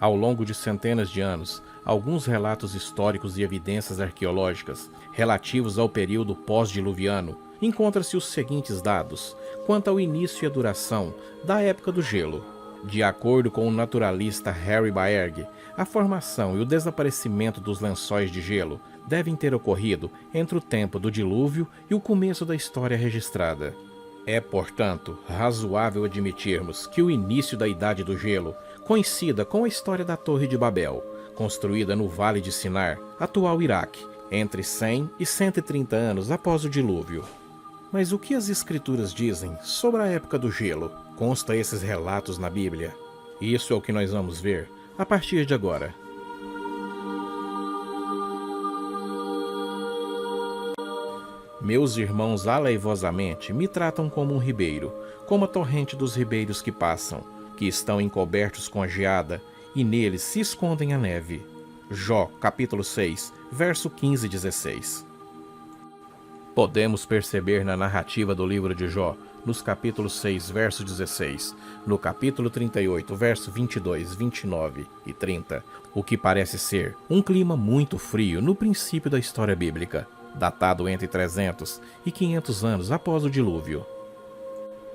Ao longo de centenas de anos, alguns relatos históricos e evidências arqueológicas relativos ao período pós-diluviano encontram-se os seguintes dados quanto ao início e a duração da época do gelo. De acordo com o naturalista Harry Baerg, a formação e o desaparecimento dos lençóis de gelo devem ter ocorrido entre o tempo do dilúvio e o começo da história registrada. É, portanto, razoável admitirmos que o início da Idade do Gelo coincida com a história da Torre de Babel, construída no Vale de Sinar, atual Iraque, entre 100 e 130 anos após o dilúvio. Mas o que as escrituras dizem sobre a época do gelo? Consta esses relatos na Bíblia? Isso é o que nós vamos ver a partir de agora. Meus irmãos aleivosamente me tratam como um ribeiro, como a torrente dos ribeiros que passam, que estão encobertos com a geada, e neles se escondem a neve. Jó, capítulo 6, verso 15 e 16. Podemos perceber na narrativa do livro de Jó, nos capítulos 6, verso 16, no capítulo 38, verso 22, 29 e 30, o que parece ser um clima muito frio no princípio da história bíblica, datado entre 300 e 500 anos após o dilúvio.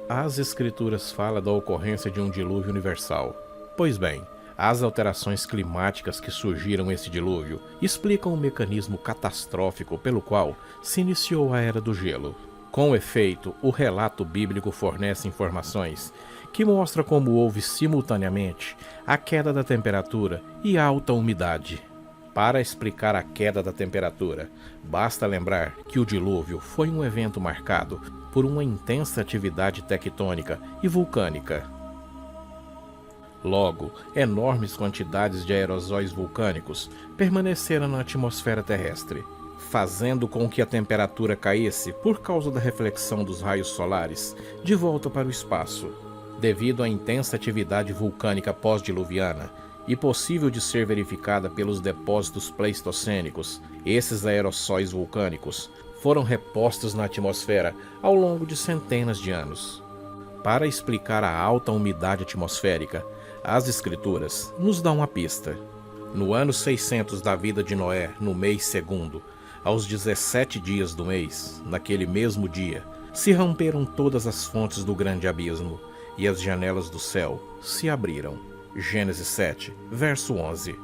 As escrituras falam da ocorrência de um dilúvio universal. Pois bem, as alterações climáticas que surgiram esse dilúvio explicam o mecanismo catastrófico pelo qual se iniciou a Era do Gelo. Com efeito, o relato bíblico fornece informações que mostram como houve simultaneamente a queda da temperatura e a alta umidade. Para explicar a queda da temperatura, basta lembrar que o dilúvio foi um evento marcado por uma intensa atividade tectônica e vulcânica. Logo, enormes quantidades de aerosóis vulcânicos permaneceram na atmosfera terrestre, fazendo com que a temperatura caísse por causa da reflexão dos raios solares de volta para o espaço. Devido à intensa atividade vulcânica pós-diluviana, e possível de ser verificada pelos depósitos pleistocênicos, esses aerossóis vulcânicos foram repostos na atmosfera ao longo de centenas de anos. Para explicar a alta umidade atmosférica, as escrituras nos dão uma pista. No ano 600 da vida de Noé, no mês segundo, aos 17 dias do mês, naquele mesmo dia, se romperam todas as fontes do grande abismo, e as janelas do céu se abriram. Gênesis 7, verso 11.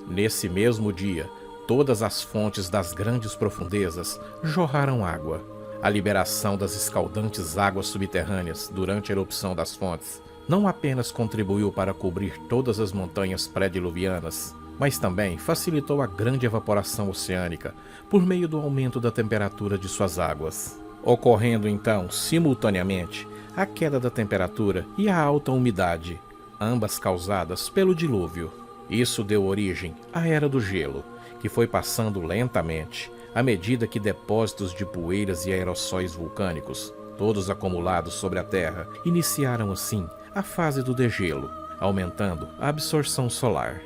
Nesse mesmo dia, todas as fontes das grandes profundezas jorraram água. A liberação das escaldantes águas subterrâneas durante a erupção das fontes não apenas contribuiu para cobrir todas as montanhas pré-diluvianas, mas também facilitou a grande evaporação oceânica por meio do aumento da temperatura de suas águas, ocorrendo então, simultaneamente, a queda da temperatura e a alta umidade, ambas causadas pelo dilúvio. Isso deu origem à Era do Gelo, que foi passando lentamente, à medida que depósitos de poeiras e aerossóis vulcânicos, todos acumulados sobre a Terra, iniciaram assim a fase do degelo, aumentando a absorção solar.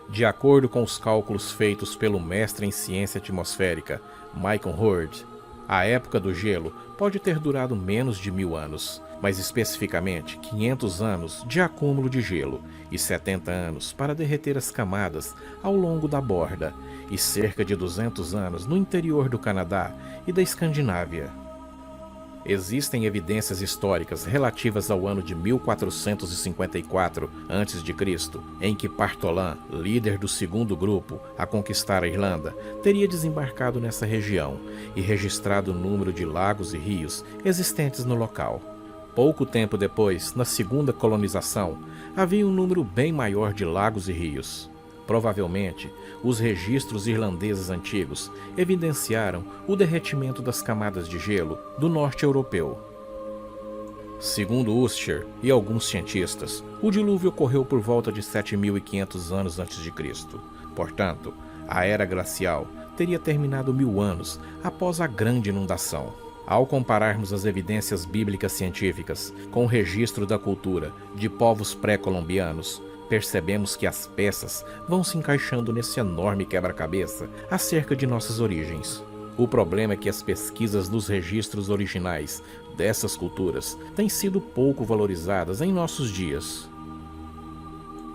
De acordo com os cálculos feitos pelo mestre em ciência atmosférica, Michael Hurd, a época do gelo pode ter durado menos de 1000 anos, mas especificamente 500 anos de acúmulo de gelo e 70 anos para derreter as camadas ao longo da borda e cerca de 200 anos no interior do Canadá e da Escandinávia. Existem evidências históricas relativas ao ano de 1454 a.C., em que Partholã, líder do segundo grupo a conquistar a Irlanda, teria desembarcado nessa região e registrado o número de lagos e rios existentes no local. Pouco tempo depois, na segunda colonização, havia um número bem maior de lagos e rios. Provavelmente, os registros irlandeses antigos evidenciaram o derretimento das camadas de gelo do norte europeu. Segundo Usher e alguns cientistas, o dilúvio ocorreu por volta de 7.500 anos antes de Cristo. Portanto, a Era Glacial teria terminado 1000 anos após a grande inundação. Ao compararmos as evidências bíblicas científicas com o registro da cultura de povos pré-colombianos, percebemos que as peças vão se encaixando nesse enorme quebra-cabeça acerca de nossas origens. O problema é que as pesquisas nos registros originais dessas culturas têm sido pouco valorizadas em nossos dias.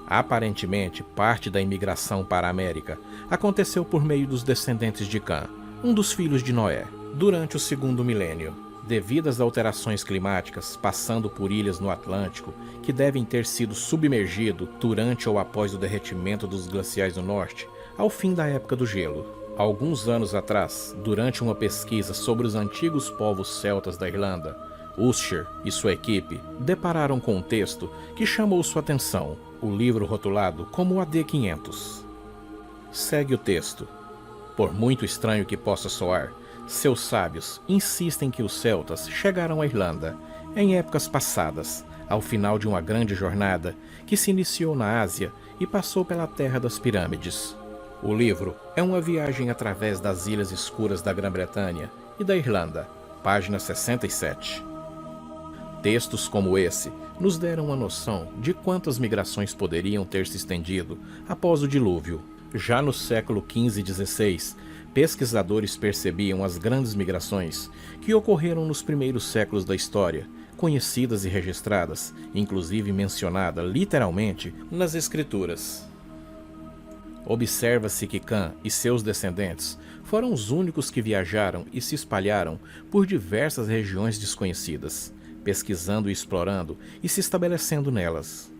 Aparentemente, parte da imigração para a América aconteceu por meio dos descendentes de Cã, um dos filhos de Noé, durante o segundo milênio. Devido às alterações climáticas, passando por ilhas no Atlântico, que devem ter sido submergido durante ou após o derretimento dos glaciais do norte, ao fim da época do gelo. Alguns anos atrás, durante uma pesquisa sobre os antigos povos celtas da Irlanda, Usher e sua equipe depararam com um texto que chamou sua atenção, o livro rotulado como AD500. Segue o texto. Por muito estranho que possa soar, seus sábios insistem que os celtas chegaram à Irlanda em épocas passadas, ao final de uma grande jornada que se iniciou na Ásia e passou pela Terra das Pirâmides. O livro é uma viagem através das ilhas escuras da Grã-Bretanha e da Irlanda, página 67. Textos como esse nos deram uma noção de quantas migrações poderiam ter se estendido após o dilúvio. Já no século XV e XVI, pesquisadores percebiam as grandes migrações que ocorreram nos primeiros séculos da história, conhecidas e registradas, inclusive mencionada literalmente nas Escrituras. Observa-se que Cã e seus descendentes foram os únicos que viajaram e se espalharam por diversas regiões desconhecidas, pesquisando e explorando e se estabelecendo nelas.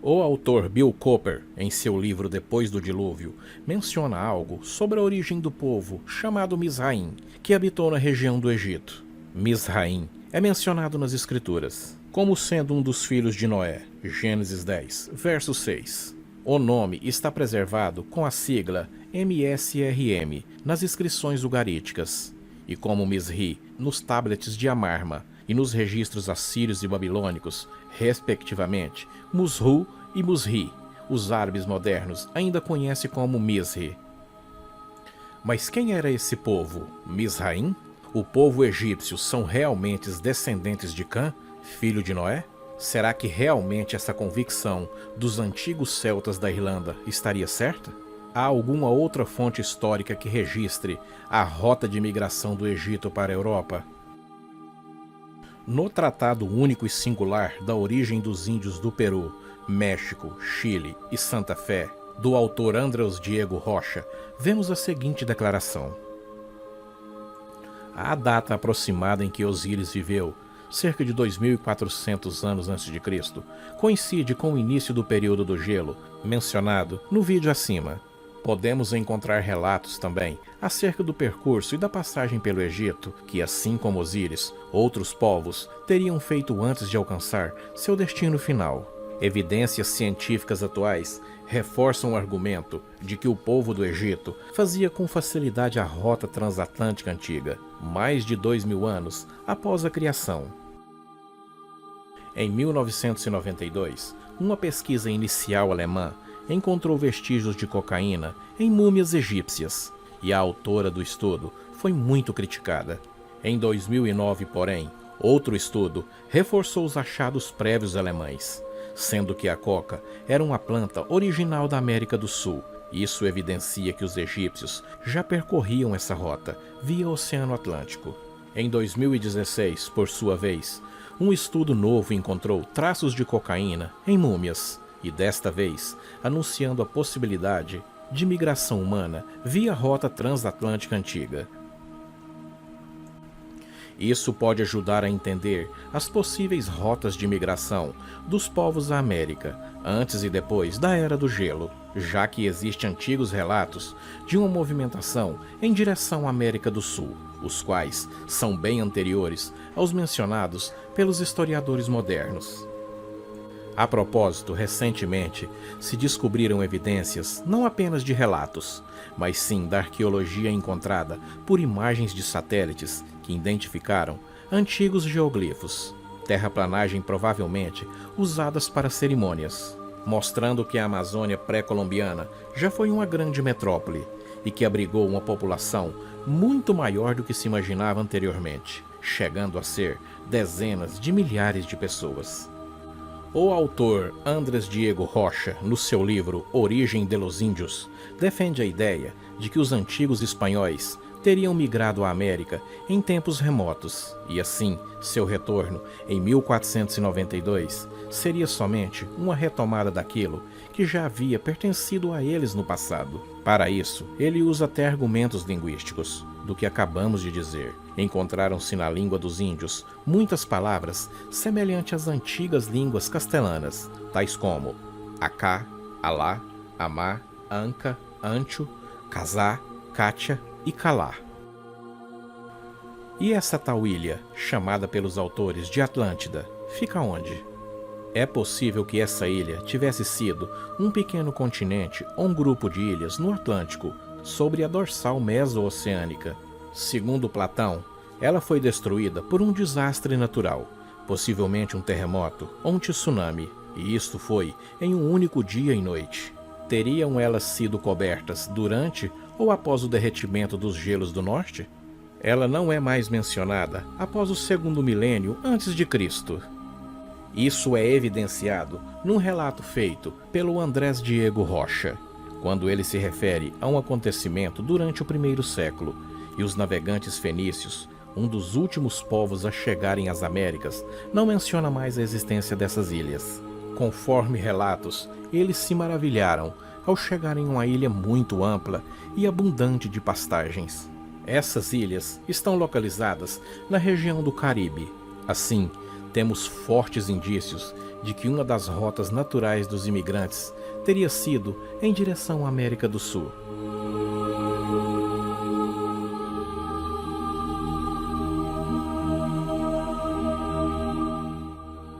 O autor Bill Cooper, em seu livro Depois do Dilúvio, menciona algo sobre a origem do povo chamado Mizraim, que habitou na região do Egito. Mizraim é mencionado nas Escrituras como sendo um dos filhos de Noé, Gênesis 10, verso 6. O nome está preservado com a sigla MSRM nas inscrições ugaríticas, e como Mizri nos tablets de Amarma e nos registros assírios e babilônicos, respectivamente, Musru e Musri. Os árabes modernos ainda conhecem como Mizri. Mas quem era esse povo? Mizraim? O povo egípcio são realmente os descendentes de Cã, filho de Noé? Será que realmente essa convicção dos antigos celtas da Irlanda estaria certa? Há alguma outra fonte histórica que registre a rota de migração do Egito para a Europa? No Tratado Único e Singular da Origem dos Índios do Peru, México, Chile e Santa Fé, do autor Andrés Diego Rocha, vemos a seguinte declaração. A data aproximada em que Osíris viveu, cerca de 2.400 anos antes de Cristo, coincide com o início do período do gelo, mencionado no vídeo acima. Podemos encontrar relatos também acerca do percurso e da passagem pelo Egito, que assim como Osíris, outros povos teriam feito antes de alcançar seu destino final. Evidências científicas atuais reforçam o argumento de que o povo do Egito fazia com facilidade a rota transatlântica antiga, mais de 2.000 anos após a criação. Em 1992, uma pesquisa inicial alemã encontrou vestígios de cocaína em múmias egípcias, e a autora do estudo foi muito criticada. Em 2009, porém, outro estudo reforçou os achados prévios alemães, sendo que a coca era uma planta original da América do Sul. Isso evidencia que os egípcios já percorriam essa rota via Oceano Atlântico. Em 2016, por sua vez, um estudo novo encontrou traços de cocaína em múmias, e desta vez anunciando a possibilidade de migração humana via rota transatlântica antiga. Isso pode ajudar a entender as possíveis rotas de migração dos povos à América, antes e depois da Era do Gelo, já que existem antigos relatos de uma movimentação em direção à América do Sul, os quais são bem anteriores aos mencionados pelos historiadores modernos. A propósito, recentemente se descobriram evidências não apenas de relatos, mas sim da arqueologia encontrada por imagens de satélites que identificaram antigos geoglifos, terraplanagem provavelmente usadas para cerimônias, mostrando que a Amazônia pré-colombiana já foi uma grande metrópole e que abrigou uma população muito maior do que se imaginava anteriormente, chegando a ser dezenas de milhares de pessoas. O autor Andrés Diego Rocha, no seu livro Origem de los Índios, defende a ideia de que os antigos espanhóis teriam migrado à América em tempos remotos, e assim, seu retorno, em 1492, seria somente uma retomada daquilo que já havia pertencido a eles no passado. Para isso, ele usa até argumentos linguísticos, do que acabamos de dizer. Encontraram-se na língua dos índios muitas palavras semelhantes às antigas línguas castelhanas, tais como acá, alá, amá, anca, ancho, casá, cátia e calar. E essa tal ilha, chamada pelos autores de Atlântida, fica onde? É possível que essa ilha tivesse sido um pequeno continente ou um grupo de ilhas no Atlântico, sobre a dorsal meso-oceânica. Segundo Platão, ela foi destruída por um desastre natural, possivelmente um terremoto ou um tsunami, e isto foi em um único dia e noite. Teriam elas sido cobertas durante ou após o derretimento dos gelos do norte? Ela não é mais mencionada após o segundo milênio antes de Cristo. Isso é evidenciado num relato feito pelo Andrés Diego Rocha, quando ele se refere a um acontecimento durante o primeiro século, e os navegantes fenícios, um dos últimos povos a chegarem às Américas, não menciona mais a existência dessas ilhas. Conforme relatos, eles se maravilharam ao chegarem a uma ilha muito ampla e abundante de pastagens. Essas ilhas estão localizadas na região do Caribe. Assim, temos fortes indícios de que uma das rotas naturais dos imigrantes teria sido em direção à América do Sul.